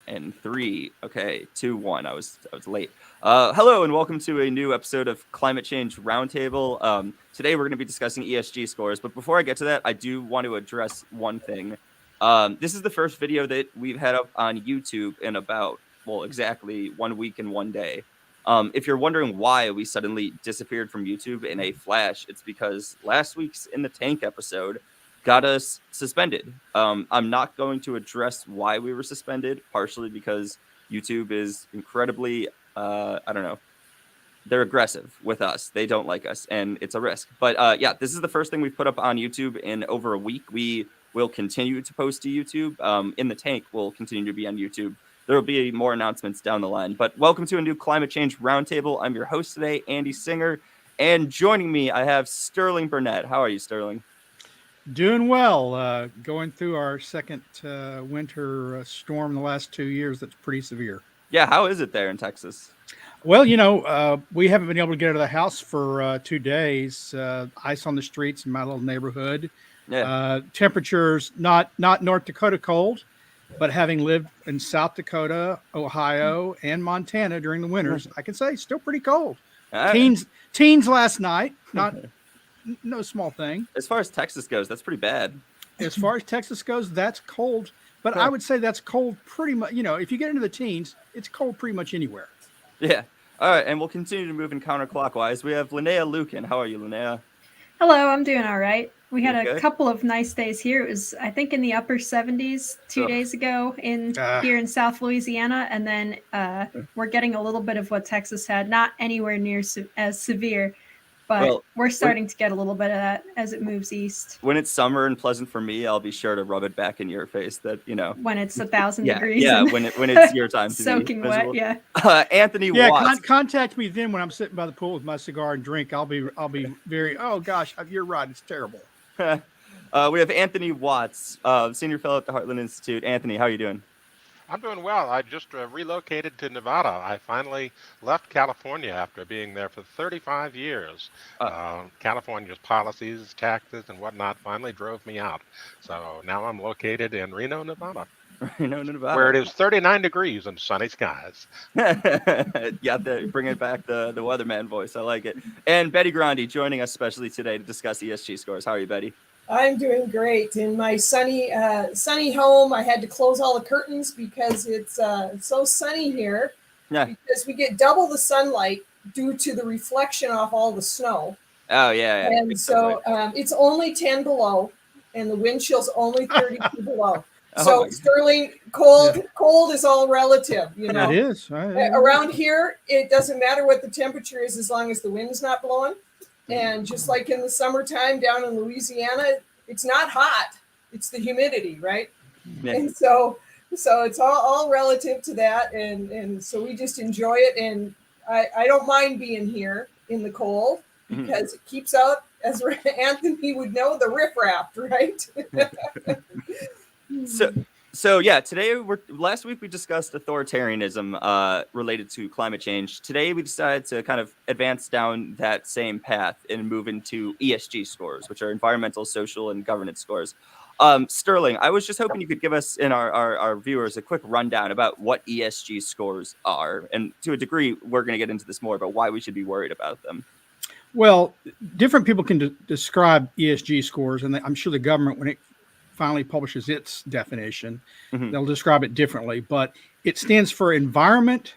And 3. Okay, 2, 1. I was late. Hello and welcome to a new episode of Climate Change Roundtable. Today we're going to be discussing ESG scores, but before I get to that, I do want to address one thing. This is the first video that we've had up on YouTube in about, exactly 1 week and 1 day. If you're wondering why we suddenly disappeared from YouTube in a flash, it's because last week's In the Tank episode got us suspended. I'm not going to address why we were suspended, partially because YouTube is incredibly, they're aggressive with us. They don't like us, and it's a risk. But yeah, this is the first thing we've put up on YouTube in over a week. We will continue to post to YouTube. In the Tank will continue to be on YouTube. There will be more announcements down the line. But welcome to a new Climate Change Roundtable. I'm your host today, Andy Singer. And joining me, I have Sterling Burnett. How are you, Sterling? Doing well. Going through our second winter storm in the last 2 years. That's pretty severe. Yeah, how is it there in Texas? Well, we haven't been able to get out of the house for 2 days. Ice on the streets in my little neighborhood. Yeah. Temperatures not North Dakota cold, but having lived in South Dakota, Ohio, and Montana during the winters, I can say still pretty cold. Teens last night, not no small thing. As far as Texas goes, that's pretty bad. As far as Texas goes, that's cold. But I would say that's cold pretty much, if you get into the teens, it's cold pretty much anywhere. Yeah. All right. And we'll continue to move in counterclockwise. We have Linnea Lueken. How are you, Linnea? Hello, I'm doing all right. We had a couple of nice days here. It was, I think, in the upper 70s 2 days ago here in South Louisiana. And then we're getting a little bit of what Texas had, not anywhere near as severe. But we're starting to get a little bit of that as it moves east. When it's summer and pleasant for me, I'll be sure to rub it back in your face that, When it's 1,000 degrees. Yeah, when it's your time to soaking be wet, yeah. Anthony Watts. Contact me then when I'm sitting by the pool with my cigar and drink. I'll be very, oh gosh, you're right, it's terrible. We have Anthony Watts, senior fellow at the Heartland Institute. Anthony, how are you doing? I'm doing well. I just relocated to Nevada. I finally left California after being there for 35 years. California's policies, taxes, and whatnot finally drove me out. So now I'm located in Reno, Nevada. Where it is 39 degrees and sunny skies. Yeah, bringing back the weatherman voice. I like it. And Bette Grande joining us specially today to discuss ESG scores. How are you, Betty? I'm doing great. In my sunny home, I had to close all the curtains because it's so sunny here. Yeah. Because we get double the sunlight due to the reflection off all the snow. Oh, yeah. And so it's only 10 below, and the wind chill's only 32 below. So Sterling, cold is all relative, It is. Around here, it doesn't matter what the temperature is as long as the wind's not blowing. And just like in the summertime down in Louisiana, it's not hot. It's the humidity, right? Yeah. And so it's all relative to that. And so we just enjoy it. And I don't mind being here in the cold because it keeps out, as Anthony would know, the riffraff, right? So yeah, last week we discussed authoritarianism related to climate change. Today we decided to kind of advance down that same path and move into ESG scores, which are environmental, social, and governance scores. Sterling, I was just hoping you could give us and our viewers a quick rundown about what ESG scores are. And to a degree, we're going to get into this more about why we should be worried about them. Well, different people can describe ESG scores, and I'm sure the government, when it finally publishes its definition, they'll describe it differently, but it stands for environment,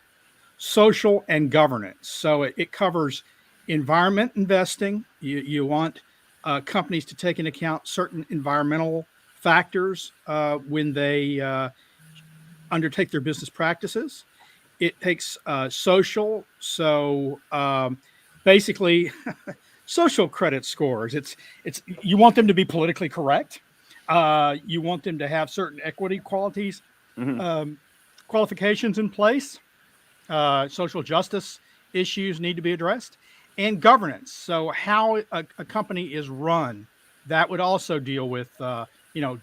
social, and governance. So it covers environment investing. You want companies to take into account certain environmental factors when they undertake their business practices. It takes social, so basically social credit scores. It's you want them to be politically correct. You want them to have certain equity qualities, qualifications in place. Social justice issues need to be addressed, and governance. So how a company is run, that would also deal with, do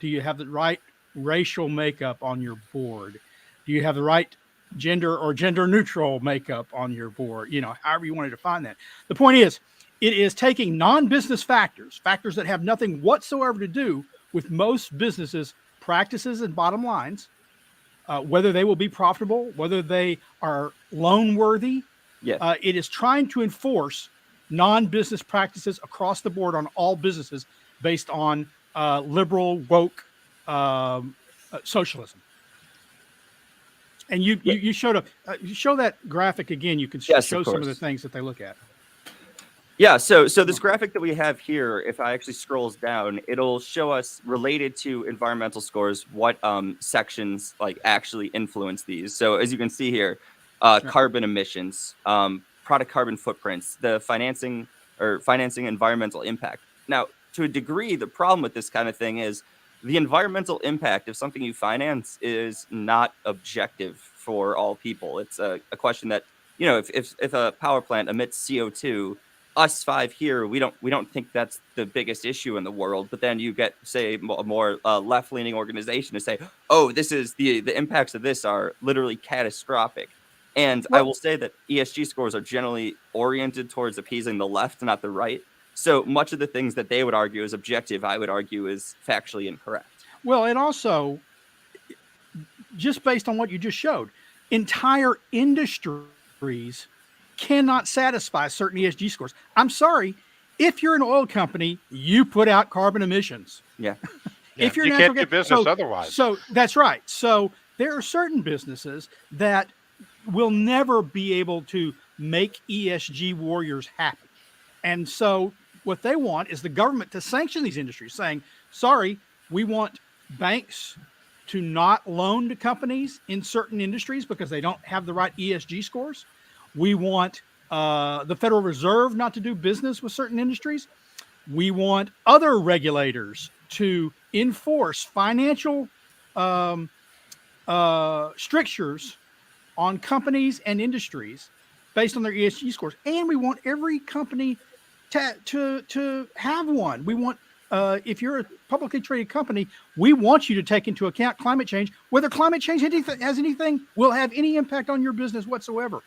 you have the right racial makeup on your board? Do you have the right gender or gender neutral makeup on your board? However you want to define that. The point is, it is taking non-business factors that have nothing whatsoever to do with most businesses' practices and bottom lines, whether they will be profitable, whether they are loan worthy. Yeah. It is trying to enforce non-business practices across the board on all businesses based on liberal, woke socialism. And you showed you show that graphic again. You can show some of the things that they look at. Yeah, so this graphic that we have here, if I actually scrolls down, it'll show us related to environmental scores what sections like actually influence these. So as you can see here, carbon emissions, product carbon footprints, the financing environmental impact. Now, to a degree, the problem with this kind of thing is the environmental impact of something you finance is not objective for all people. It's a question that, if a power plant emits CO2, us five here, we don't think that's the biggest issue in the world. But then you get, say, a more left-leaning organization to say, oh, this is the impacts of this are literally catastrophic. And I will say that ESG scores are generally oriented towards appeasing the left, not the right. So much of the things that they would argue is objective, I would argue is factually incorrect. Well, and also, just based on what you just showed, entire industries cannot satisfy certain ESG scores. I'm sorry, if you're an oil company, you put out carbon emissions. Yeah. If you're you can't do business otherwise. So that's right. So there are certain businesses that will never be able to make ESG warriors happy. And so what they want is the government to sanction these industries, saying, sorry, we want banks to not loan to companies in certain industries because they don't have the right ESG scores. We want the Federal Reserve not to do business with certain industries. We want other regulators to enforce financial strictures on companies and industries based on their ESG scores. And we want every company to have one. We want, if you're a publicly traded company, we want you to take into account climate change, whether climate change will have any impact on your business whatsoever.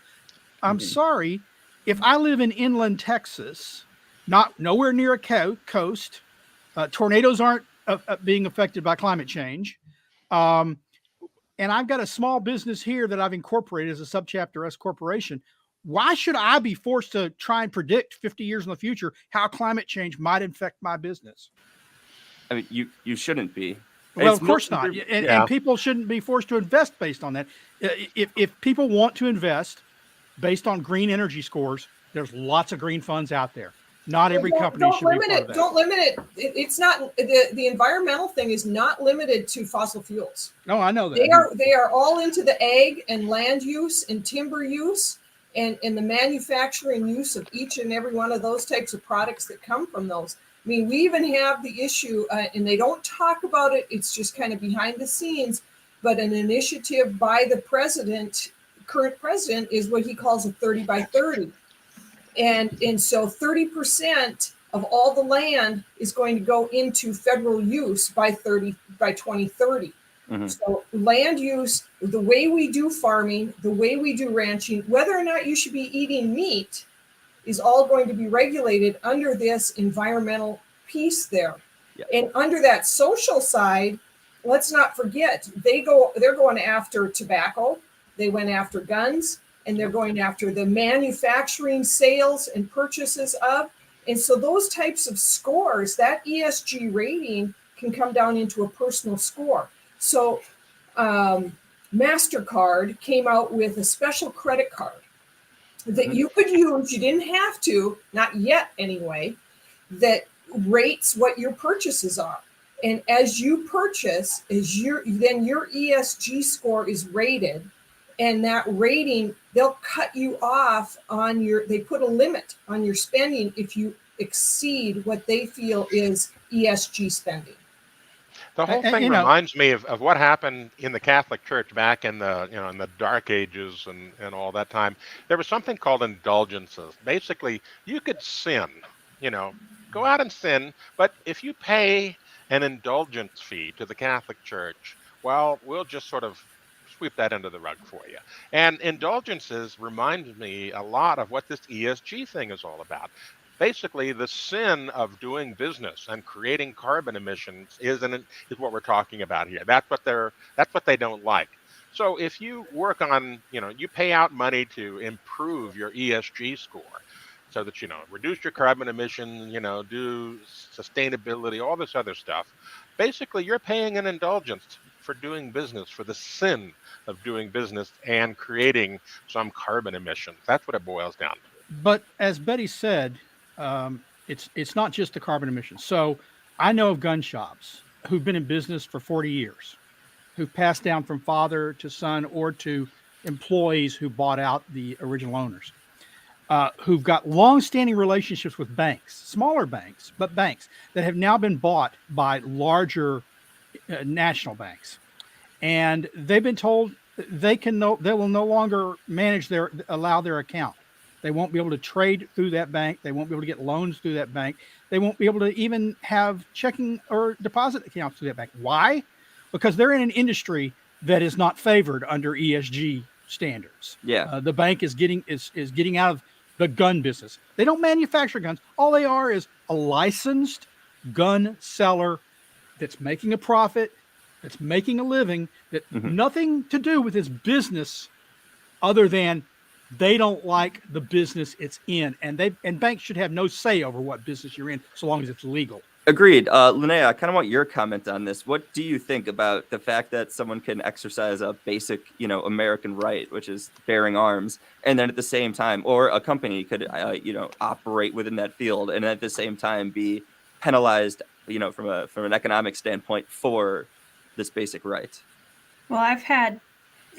I'm sorry, if I live in inland Texas, nowhere near a coast, tornadoes aren't being affected by climate change, and I've got a small business here that I've incorporated as a subchapter S corporation. Why should I be forced to try and predict 50 years in the future how climate change might affect my business? I mean, you shouldn't be. Well, of course not. And people shouldn't be forced to invest based on that. If people want to invest based on green energy scores, there's lots of green funds out there. Not every company should be part of that. Don't limit it. It's not the environmental thing is not limited to fossil fuels. No, I know that. They are all into the ag and land use and timber use and the manufacturing use of each and every one of those types of products that come from those. I mean, we even have the issue, and they don't talk about it. It's just kind of behind the scenes, but an initiative by the current president is what he calls a 30 by 30. And so 30% of all the land is going to go into federal use by 2030. Mm-hmm. So land use, the way we do farming, the way we do ranching, whether or not you should be eating meat is all going to be regulated under this environmental piece there. Yeah. And under that social side, let's not forget, they're going after tobacco, they went after guns, and they're going after the manufacturing, sales, and purchases of. And so those types of scores, that ESG rating can come down into a personal score. So MasterCard came out with a special credit card that you could use. You didn't have to, not yet anyway, that rates what your purchases are. And as you purchase, then your ESG score is rated. And that rating, they'll cut you off they put a limit on your spending if you exceed what they feel is ESG spending. The whole thing reminds me of what happened in the Catholic Church back in the in the Dark Ages and all that time. There was something called indulgences. Basically, you could sin, go out and sin, but if you pay an indulgence fee to the Catholic Church, well, we'll just sort of sweep that under the rug for you. And indulgences reminds me a lot of what this ESG thing is all about. Basically, the sin of doing business and creating carbon emissions is what we're talking about here. That's what they don't like. So if you work on, you pay out money to improve your ESG score so that, reduce your carbon emission, do sustainability, all this other stuff. Basically, you're paying an indulgence for doing business, for the sin of doing business and creating some carbon emissions. That's what it boils down to. But as Betty said, it's not just the carbon emissions. So I know of gun shops who've been in business for 40 years, who've passed down from father to son or to employees who bought out the original owners, who've got long-standing relationships with banks, smaller banks, but banks that have now been bought by larger national banks. And they've been told they will no longer allow their account. They won't be able to trade through that bank. They won't be able to get loans through that bank. They won't be able to even have checking or deposit accounts through that bank. Why? Because they're in an industry that is not favored under ESG standards. Yeah. The bank is getting out of the gun business. They don't manufacture guns. All they are is a licensed gun seller that's making a profit, that's making a living, that nothing to do with his business other than they don't like the business it's in, and banks should have no say over what business you're in so long as it's legal. Agreed. Linnea, I kind of want your comment on this. What do you think about the fact that someone can exercise a basic, American right, which is bearing arms, and then at the same time, or a company could, operate within that field, and at the same time be penalized, from an economic standpoint for this basic right? Well, I've had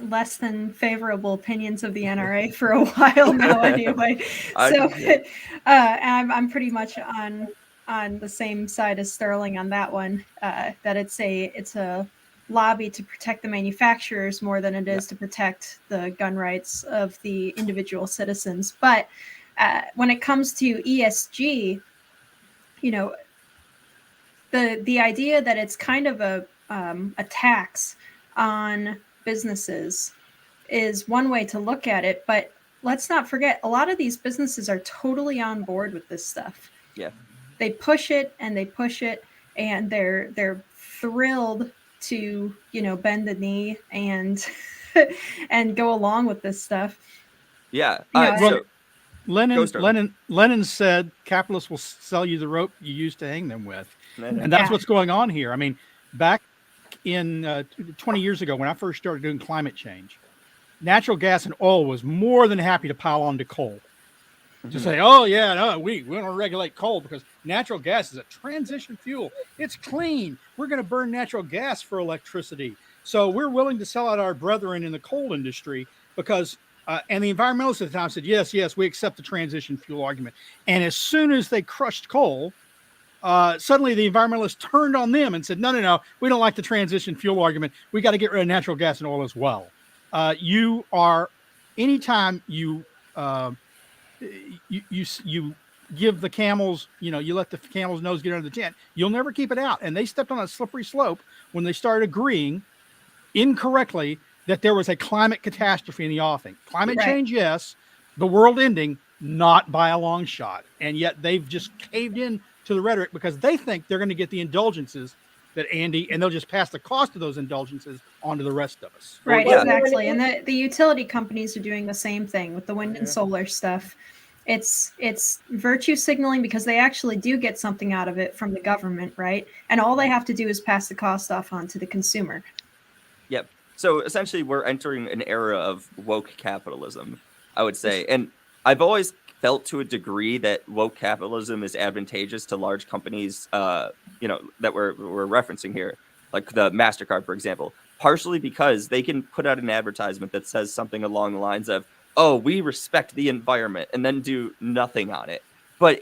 less than favorable opinions of the NRA for a while now anyway. So I'm pretty much on the same side as Sterling on that one, that it's a lobby to protect the manufacturers more than it is to protect the gun rights of the individual citizens. But when it comes to ESG, the idea that it's kind of a tax on businesses is one way to look at it, but let's not forget a lot of these businesses are totally on board with this stuff. Yeah. They push it and they're thrilled to, bend the knee and and go along with this stuff. Yeah. Lenin said capitalists will sell you the rope you used to hang them with. And that's what's going on here. I mean, back in 20 years ago, when I first started doing climate change, natural gas and oil was more than happy to pile on to coal. To say, we want to regulate coal because natural gas is a transition fuel. It's clean. We're going to burn natural gas for electricity. So we're willing to sell out our brethren in the coal industry because, and the environmentalists at the time said, yes, we accept the transition fuel argument. And as soon as they crushed coal, suddenly the environmentalists turned on them and said, no, we don't like the transition fuel argument. We got to get rid of natural gas and oil as well. Anytime you give the camels, you let the camel's nose get under the tent, you'll never keep it out. And they stepped on a slippery slope when they started agreeing incorrectly that there was a climate catastrophe in the offing. Climate change, yes. The world ending, not by a long shot. And yet they've just caved in to the rhetoric because they think they're going to get the indulgences and they'll just pass the cost of those indulgences on to the rest of us. Right, exactly. And the utility companies are doing the same thing with the wind and solar stuff. It's virtue signaling because they actually do get something out of it from the government, right? And all they have to do is pass the cost off onto the consumer. Yep. So essentially we're entering an era of woke capitalism, I would say. And I've always felt to a degree that woke capitalism is advantageous to large companies, that we're referencing here, like the MasterCard, for example, partially because they can put out an advertisement that says something along the lines of, oh, we respect the environment, and then do nothing on it. But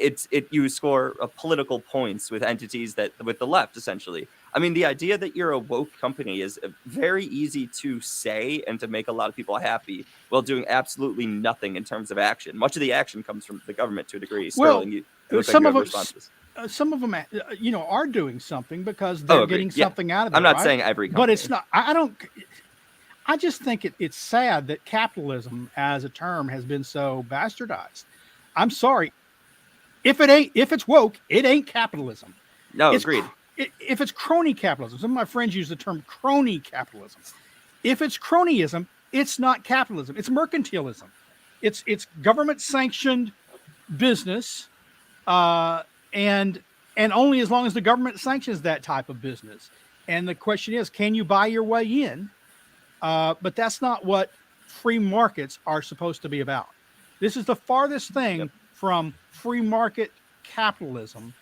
you score political points with entities with the left, essentially. I mean, the idea that you're a woke company is very easy to say and to make a lot of people happy while doing absolutely nothing in terms of action. Much of the action comes from the government to a degree. Sterling, some of them, are doing something because they're getting something out of it. I'm not saying every company. But it's not. I just think it's sad that capitalism as a term has been so bastardized. I'm sorry. If it's woke, it ain't capitalism. No, agreed. If it's crony capitalism, some of my friends use the term crony capitalism. If it's cronyism, it's not capitalism. It's mercantilism. It's government sanctioned business, and only as long as the government sanctions that type of business. And the question is, can you buy your way in? But that's not what free markets are supposed to be about. This is the farthest thing from free market capitalism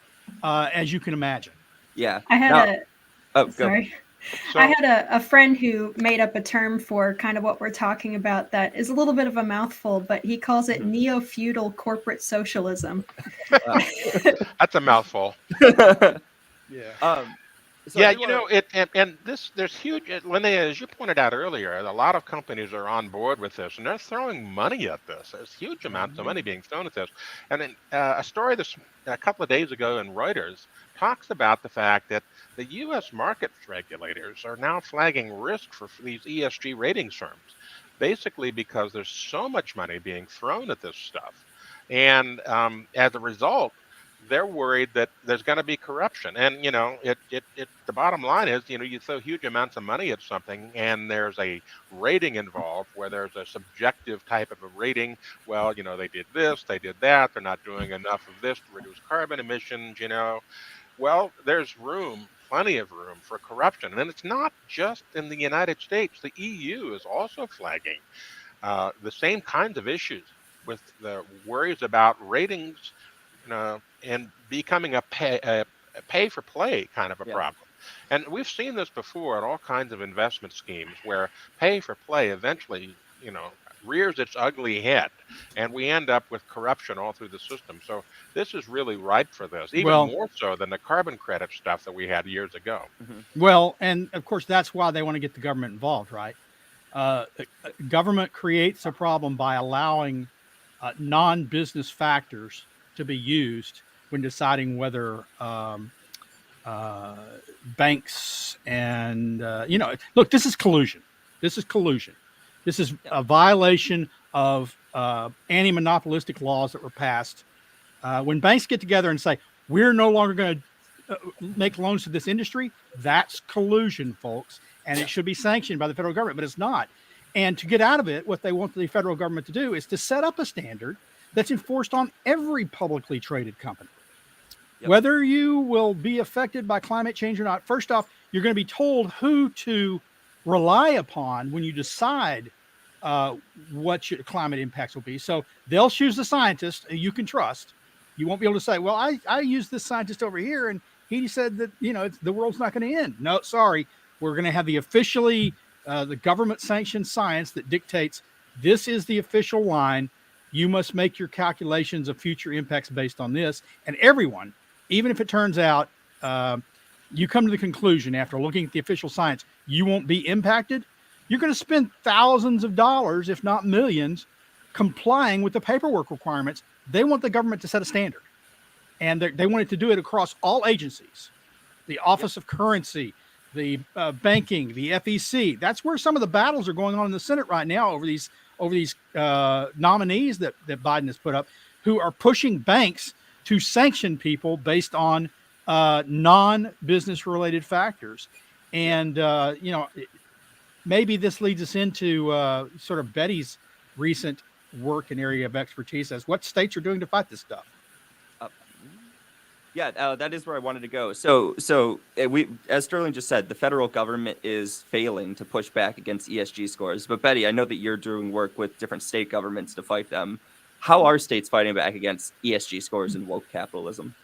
as you can imagine. Yeah. I had Sorry. I had a friend who made up a term for kind of what we're talking about that is a little bit of a mouthful, but he calls it neo-feudal corporate socialism. That's a mouthful. Yeah. So yeah, there's huge, Linnea, as you pointed out earlier, a lot of companies are on board with this, and they're throwing money at this. There's huge amounts of money being thrown at this. And then a story a couple of days ago in Reuters talks about the fact that the U.S. market regulators are now flagging risk for these ESG ratings firms, basically because there's so much money being thrown at this stuff. And as a result, they're worried that there's going to be corruption. And, the bottom line is, you throw huge amounts of money at something and there's a rating involved where there's a subjective type of a rating. Well, they did this, they did that, they're not doing enough of this to reduce carbon emissions, Well, there's plenty of room for corruption. And it's not just in the United States. The EU is also flagging the same kinds of issues with the worries about ratings and becoming a pay for play kind of a problem. And we've seen this before in all kinds of investment schemes where pay for play eventually, rears its ugly head, and we end up with corruption all through the system. So this is really ripe for this, even more so than the carbon credit stuff that we had years ago. Well, and of course, that's why they want to get the government involved, right? Government creates a problem by allowing non-business factors to be used when deciding whether banks and, look, this is collusion. This is a violation of anti-monopolistic laws that were passed. When banks get together and say, we're no longer going to make loans to this industry, that's collusion, folks. And it should be sanctioned by the federal government, but it's not. And to get out of it, what they want the federal government to do is to set up a standard that's enforced on every publicly traded company. Yep. Whether you will be affected by climate change or not, first off, you're going to be told who to rely upon when you decide what your climate impacts will be. So they'll choose the scientist you can trust. You won't be able to say, well, I used this scientist over here and he said that, the world's not going to end. No, sorry. We're going to have the officially, the government sanctioned science that dictates this is the official line. You must make your calculations of future impacts based on this. And everyone, even if it turns out you come to the conclusion after looking at the official science, you won't be impacted, you're going to spend thousands of dollars, if not millions, complying with the paperwork requirements. They want the government to set a standard. And they want it to do it across all agencies, the Office of Currency, the banking, the FEC. That's where some of the battles are going on in the Senate right now over these nominees that Biden has put up, who are pushing banks to sanction people based on non-business related factors. And, maybe this leads us into sort of Bette's recent work and area of expertise as what states are doing to fight this stuff. That is where I wanted to go. So we, as Sterling just said, the federal government is failing to push back against ESG scores. But Bette, I know that you're doing work with different state governments to fight them. How are states fighting back against ESG scores and woke capitalism?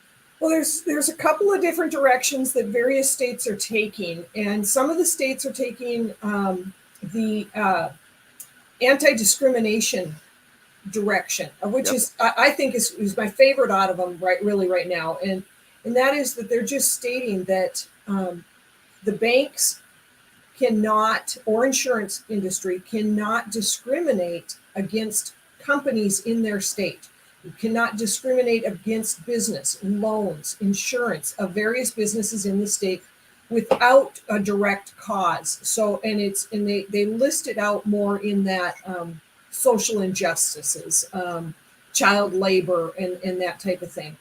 Well, there's a couple of different directions that various states are taking, and some of the states are taking the anti-discrimination direction, which is I think is my favorite out of them right now, and that is that they're just stating that the banks cannot, or insurance industry cannot discriminate against companies in their state. You cannot discriminate against business, loans, insurance of various businesses in the state without a direct cause. So, and they list it out more in that social injustices, child labor, and that type of thing.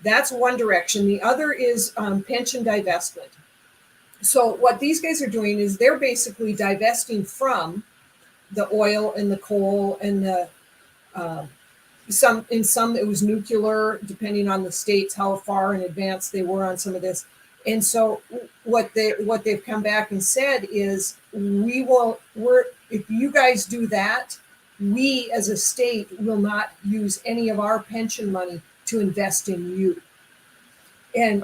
That's one direction. The other is pension divestment. So what these guys are doing is they're basically divesting from the oil and the coal and the some it was nuclear, depending on the states, how far in advance they were on some of this. And so what they've come back and said is if you guys do that, we as a state will not use any of our pension money to invest in you and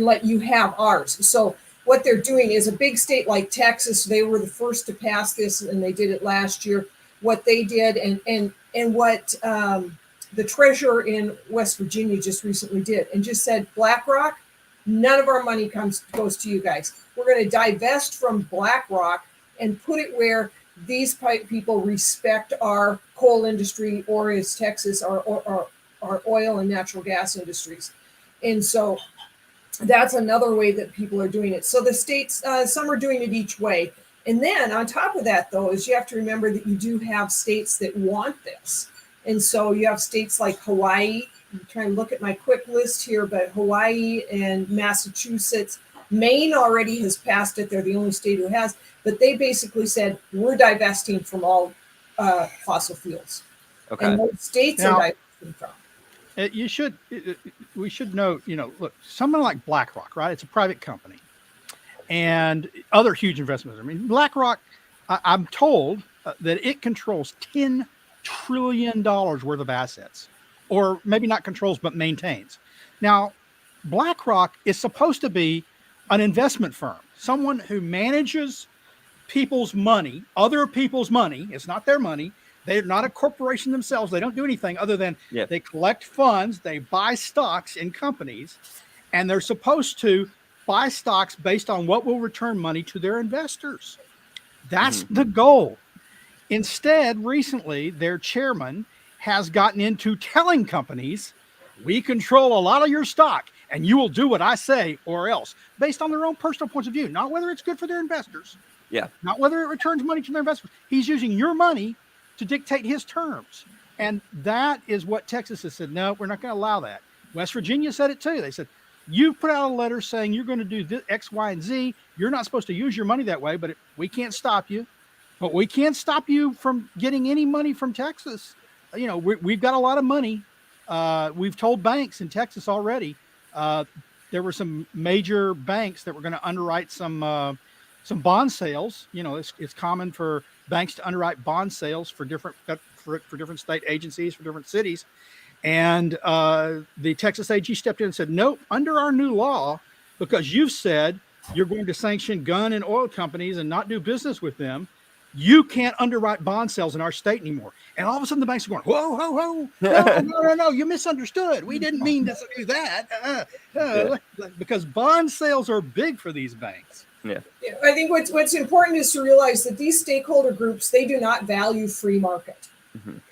let you have ours. So what they're doing is a big state like Texas, they were the first to pass this, and they did it last year. What they did and what the treasurer in West Virginia just recently did, and just said, Blackrock, none of our money goes to you guys. We're going to divest from Blackrock and put it where these people respect our coal industry, or as Texas, our oil and natural gas industries. And so that's another way that people are doing it. So the states, some are doing it each way. And then on top of that, though, is you have to remember that you do have states that want this. And so you have states like Hawaii. I'm trying to look at my quick list here, but Hawaii and Massachusetts, Maine already has passed it. They're the only state who has. But they basically said, we're divesting from all fossil fuels. Okay. And those states are divesting from. We should note, look, someone like Blackrock, right? It's a private company, and other huge investments. I mean, Blackrock, I'm told that it controls $10 trillion worth of assets, or maybe not controls, but maintains. Now, Blackrock is supposed to be an investment firm, someone who manages people's money, other people's money. It's not their money. They're not a corporation themselves. They don't do anything other than they collect funds, they buy stocks in companies, and they're supposed to buy stocks based on what will return money to their investors. That's the goal. Instead, recently, their chairman has gotten into telling companies, we control a lot of your stock, and you will do what I say or else, based on their own personal points of view, not whether it's good for their investors, not whether it returns money to their investors. He's using your money to dictate his terms. And that is what Texas has said, no, we're not going to allow that. West Virginia said it too. They said, you put out a letter saying you're going to do this, X, Y, and Z. You're not supposed to use your money that way, but we can't stop you. But we can't stop you from getting any money from Texas. We've got a lot of money. We've told banks in Texas already. There were some major banks that were going to underwrite some bond sales. It's common for banks to underwrite bond sales for different state agencies, for different cities. And the Texas AG stepped in and said, nope, under our new law, because you've said you're going to sanction gun and oil companies and not do business with them, you can't underwrite bond sales in our state anymore. And all of a sudden the banks are going, whoa, no, you misunderstood. We didn't mean to do that. Because bond sales are big for these banks. Yeah. I think what's important is to realize that these stakeholder groups, they do not value free market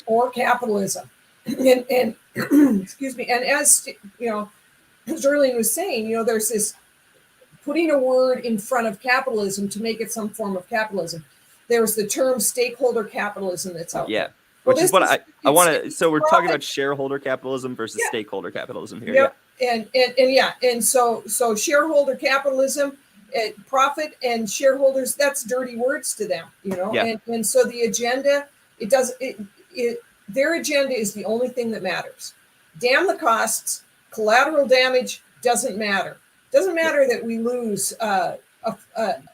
or capitalism. And excuse me. And as Sterling was saying, there's this putting a word in front of capitalism to make it some form of capitalism. There's the term stakeholder capitalism that's out there. Which is what I want to. So we're talking about shareholder capitalism versus stakeholder capitalism here. And so shareholder capitalism, profit and shareholders, that's dirty words to them, And so the agenda, their agenda is the only thing that matters. Damn the costs. Collateral damage doesn't matter. Doesn't matter that we lose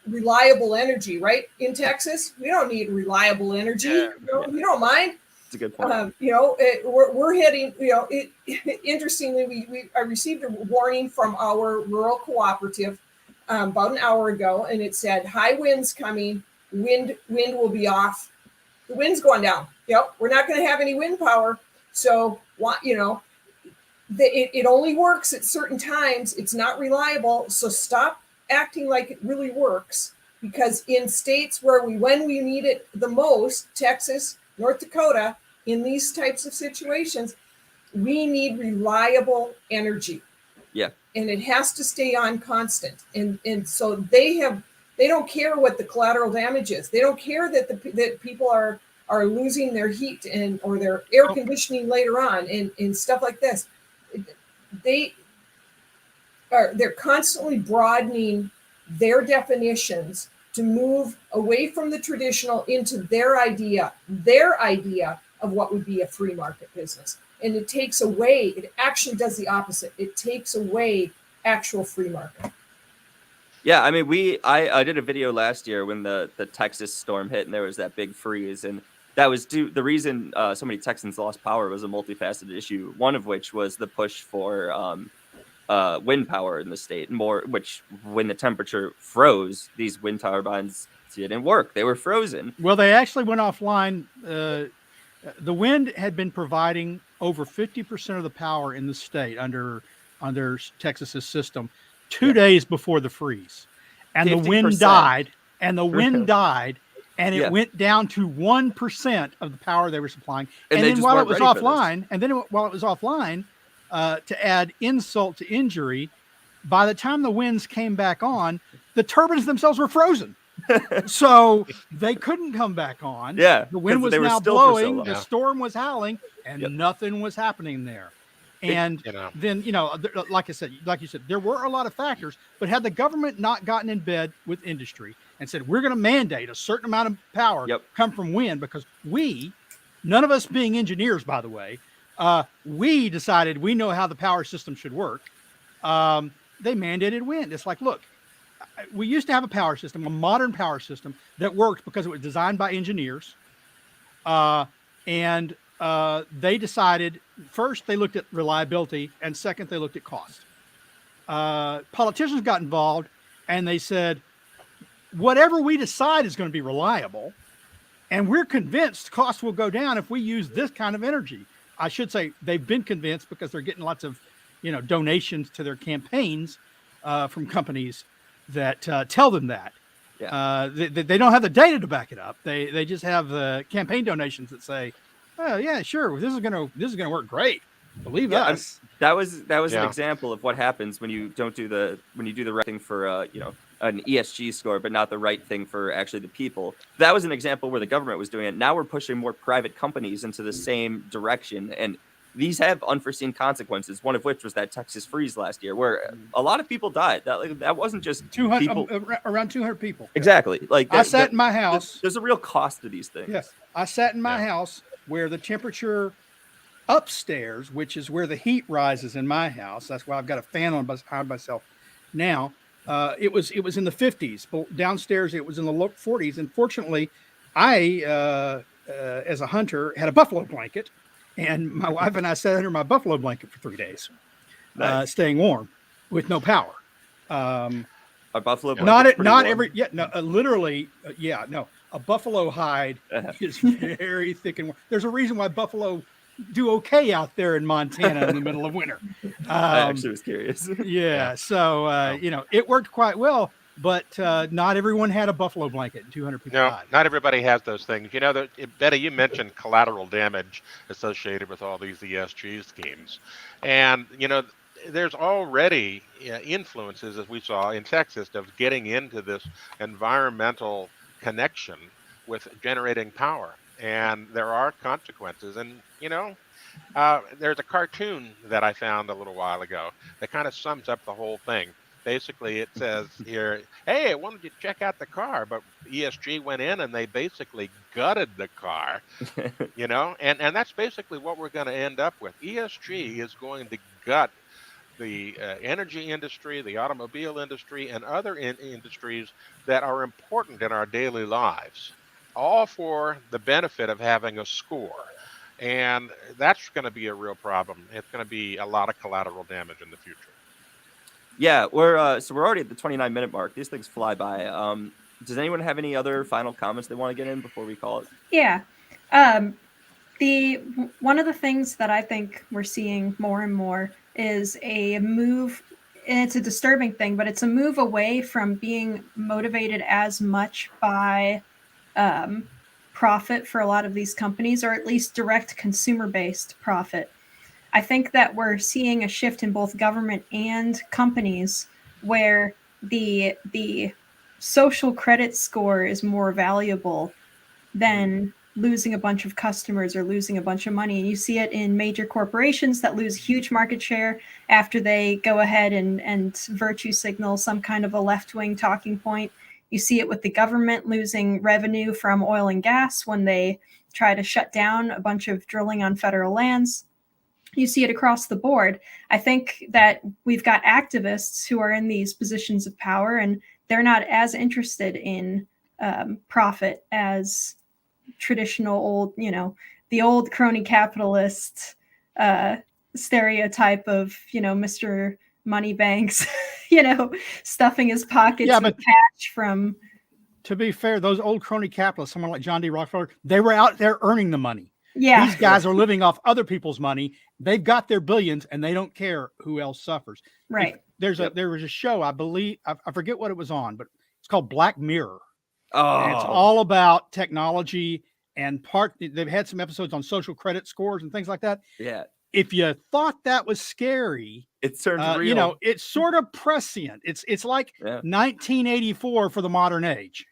reliable energy, right? In Texas, we don't need reliable energy. You don't mind. That's a good point. We're heading. Interestingly, I received a warning from our rural cooperative about an hour ago, and it said high winds coming. Wind will be off. The wind's going down. We're not going to have any wind power. So it only works at certain times. It's not reliable. So stop acting like it really works, because in states when we need it the most, Texas, North Dakota, in these types of situations, we need reliable energy. And it has to stay on constant. And so they don't care what the collateral damage is. They don't care that people are losing their heat or their air conditioning later on and stuff like this. They're constantly broadening their definitions to move away from the traditional into their idea of what would be a free market business. And it actually does the opposite. It takes away actual free market. Yeah, I mean, I did a video last year when the Texas storm hit and there was that big freeze, and that was the reason so many Texans lost power was a multifaceted issue. One of which was the push for wind power in the state, which when the temperature froze, these wind turbines didn't work. They were frozen. Well, they actually went offline. The wind had been providing over 50% of the power in the state under Texas's system 2 days before the freeze, and 50%. The wind died, and it went down to 1% of the power they were supplying. And then while it was offline, to add insult to injury, by the time the winds came back on, the turbines themselves were frozen. So they couldn't come back on. Yeah, the wind was now blowing, the storm was howling, and nothing was happening there. And then, like you said, there were a lot of factors, but had the government not gotten in bed with industry and said, we're going to mandate a certain amount of power come from wind, because none of us being engineers, by the way, we decided we know how the power system should work. They mandated wind. It's like, look, we used to have a power system, a modern power system that worked because it was designed by engineers. And they decided, first, they looked at reliability, and second, they looked at cost. Politicians got involved, and they said, whatever we decide is going to be reliable, and we're convinced costs will go down if we use this kind of energy. I should say they've been convinced because they're getting lots of, donations to their campaigns from companies that tell them that. Yeah. They don't have the data to back it up. They just have the campaign donations that say, oh yeah, sure, this is gonna work great. Believe us. That was an example of what happens when you do the right thing for an ESG score, but not the right thing for actually the people. That was an example where the government was doing it. Now we're pushing more private companies into the same direction, and these have unforeseen consequences. One of which was that Texas freeze last year, where a lot of people died. That wasn't just 200, around 200 people. Exactly. I sat in my house. There's a real cost to these things. Yes, I sat in my house where the temperature upstairs, which is where the heat rises in my house. That's why I've got a fan on behind myself now. It was in the 50s. Downstairs, it was in the low 40s. And fortunately, I, as a hunter, had a buffalo blanket, and my wife and I sat under my buffalo blanket for 3 days, staying warm with no power. A buffalo blanket. Literally, a buffalo hide is very thick and warm. There's a reason why buffalo do okay out there in Montana in the middle of winter. I actually was curious. So it worked quite well, but not everyone had a buffalo blanket, and 200 people died. Not everybody has those things. Bette, you mentioned collateral damage associated with all these ESG schemes, and there's already influences, as we saw in Texas, of getting into this environmental connection with generating power. And there are consequences. And, there's a cartoon that I found a little while ago that kind of sums up the whole thing. Basically, it says here, hey, I wanted you to check out the car, but ESG went in and they basically gutted the car, and that's basically what we're going to end up with. ESG is going to gut the energy industry, the automobile industry, and other industries that are important in our daily lives, all for the benefit of having a score. And that's going to be a real problem. It's going to be a lot of collateral damage in the future. Yeah, we're already at the 29-minute mark. These things fly by. Does anyone have any other final comments they want to get in before we call it? Yeah. One of the things that I think we're seeing more and more is a move, and it's a disturbing thing, but it's a move away from being motivated as much by profit for a lot of these companies, or at least direct consumer-based profit. I think that we're seeing a shift in both government and companies where the social credit score is more valuable than losing a bunch of customers or losing a bunch of money. And you see it in major corporations that lose huge market share after they go ahead and virtue signal some kind of a left-wing talking point. You see it with the government losing revenue from oil and gas when they try to shut down a bunch of drilling on federal lands. You see it across the board. I think that we've got activists who are in these positions of power, and they're not as interested in profit as traditional old, the old crony capitalist stereotype of, Mr. Moneybanks, stuffing his pockets with cash from. To be fair, those old crony capitalists, someone like John D. Rockefeller, they were out there earning the money. Yeah. These guys are living off other people's money. They've got their billions and they don't care who else suffers. Right. There was a show, I believe, I forget what it was on, but it's called Black Mirror. Oh. And it's all about technology and they've had some episodes on social credit scores and things like that. Yeah. If you thought that was scary, it turns real. It's sort of prescient. It's like 1984 for the modern age.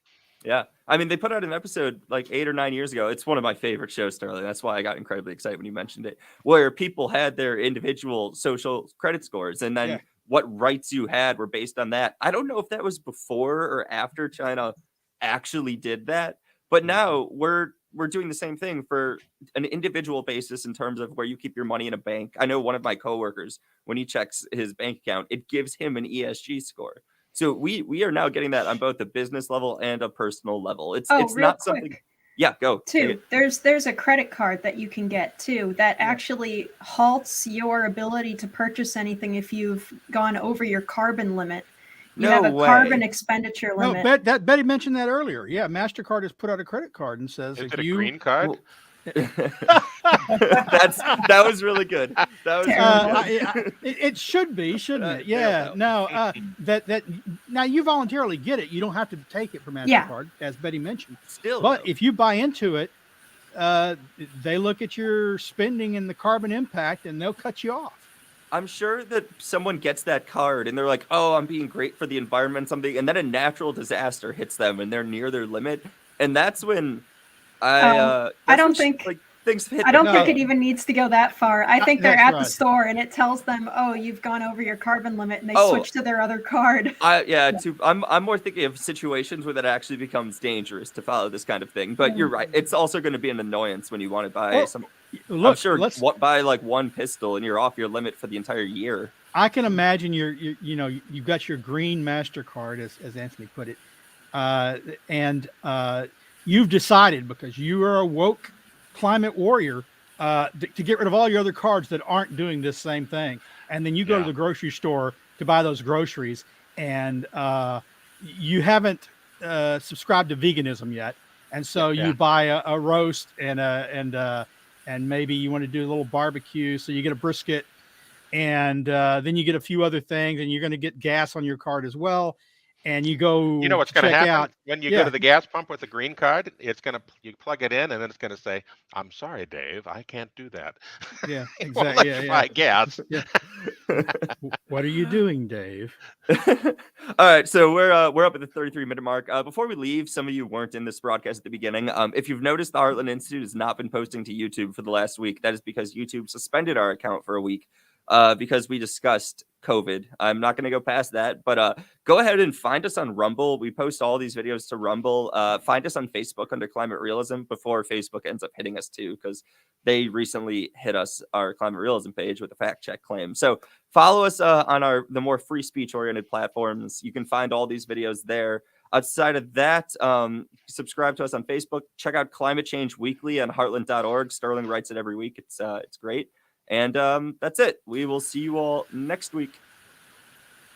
Yeah. I mean, they put out an episode like 8 or 9 years ago. It's one of my favorite shows, Sterling. That's why I got incredibly excited when you mentioned it, where people had their individual social credit scores. And then what rights you had were based on that. I don't know if that was before or after China actually did that, but now we're doing the same thing for an individual basis in terms of where you keep your money in a bank. I know one of my coworkers, when he checks his bank account, it gives him an ESG score. So we are now getting that on both a business level and a personal level. It's not something. Yeah, go. Too. There's a credit card that you can get too that actually halts your ability to purchase anything if you've gone over your carbon limit. You have a carbon expenditure limit. No, Betty mentioned that earlier. Yeah, MasterCard has put out a credit card and says, "Is it a green card?" Well, that was really good. That was really good. It should be, shouldn't it? Yeah. No. Now you voluntarily get it. You don't have to take it from MasterCard, as Betty mentioned. Still, but if you buy into it, they look at your spending and the carbon impact, and they'll cut you off. I'm sure that someone gets that card and they're like, "Oh, I'm being great for the environment," something, and then a natural disaster hits them and they're near their limit, and that's when I don't think things hit. I don't think it even needs to go that far. I think they're at the store and it tells them, "Oh, you've gone over your carbon limit," and they switch to their other card. I'm more thinking of situations where that actually becomes dangerous to follow this kind of thing. But you're right; it's also going to be an annoyance when you want to buy some. I'm sure buy like one pistol and you're off your limit for the entire year. I can imagine you've got your green MasterCard, as Anthony put it, and you've decided, because you are a woke climate warrior, to get rid of all your other cards that aren't doing this same thing. And then you go to the grocery store to buy those groceries, and you haven't subscribed to veganism yet. And so you buy a roast and maybe you want to do a little barbecue. So you get a brisket, and then you get a few other things, and you're going to get gas on your card as well. And you go. You know what's going to happen when you go to the gas pump with a green card? It's going to, you plug it in, and then it's going to say, "I'm sorry, Dave, I can't do that." Yeah, exactly. Buy gas. Yeah. What are you doing, Dave? All right, so we're up at the 33-minute mark. Before we leave, some of you weren't in this broadcast at the beginning. If you've noticed, the Heartland Institute has not been posting to YouTube for the last week. That is because YouTube suspended our account for a week. Because we discussed COVID. I'm not going to go past that, but go ahead and find us on Rumble. We post all these videos to Rumble. Find us on Facebook under Climate Realism before Facebook ends up hitting us too, because they recently hit our Climate Realism page with a fact check claim. So follow us on the more free speech oriented platforms. You can find all these videos there. Outside of that, subscribe to us on Facebook. Check out Climate Change Weekly on heartland.org. Sterling writes it every week. It's great. And that's it. We will see you all next week.